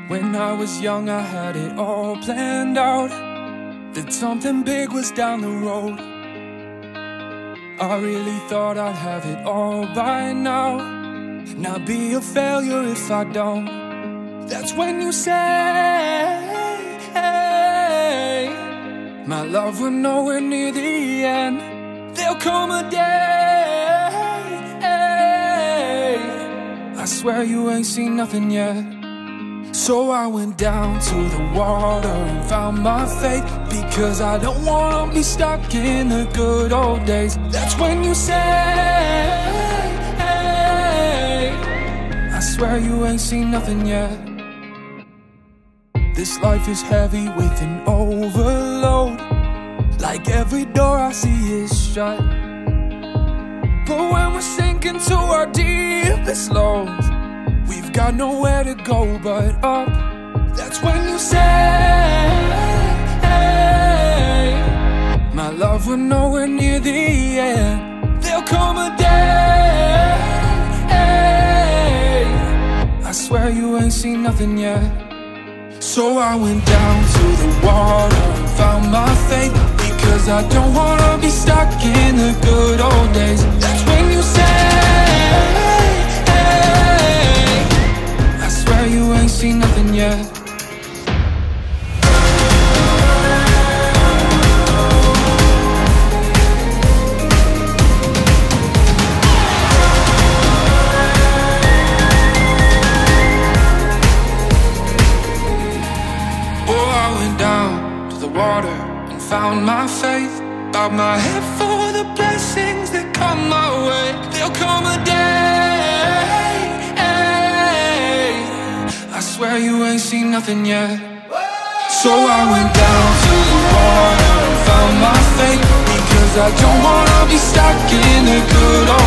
When I was young, I had it all planned out, that something big was down the road. I really thought I'd have it all by now, not be a failure if I don't. That's when you say, my love, we're nowhere near the end. There'll come a day, I swear you ain't seen nothing yet. So I went down to the water and found my faith, because I don't wanna be stuck in the good old days. That's when you say, I swear you ain't seen nothing yet. This life is heavy with an overload, like every door I see is shut. But when we're sinking to our deepest lows, we've got nowhere to go but up. That's when you say, my love, we're nowhere near the end. There'll come a day, I swear you ain't seen nothing yet. So I went down to the water and found my faith, because I don't wanna be stuck in the good old days. That's when you say, I swear you ain't seen nothing yet. Water and found my faith, bowed my head for the blessings that come my way. There'll come a day, I swear you ain't seen nothing yet. So I went down to the water and found my faith, because I don't wanna be stuck in the good old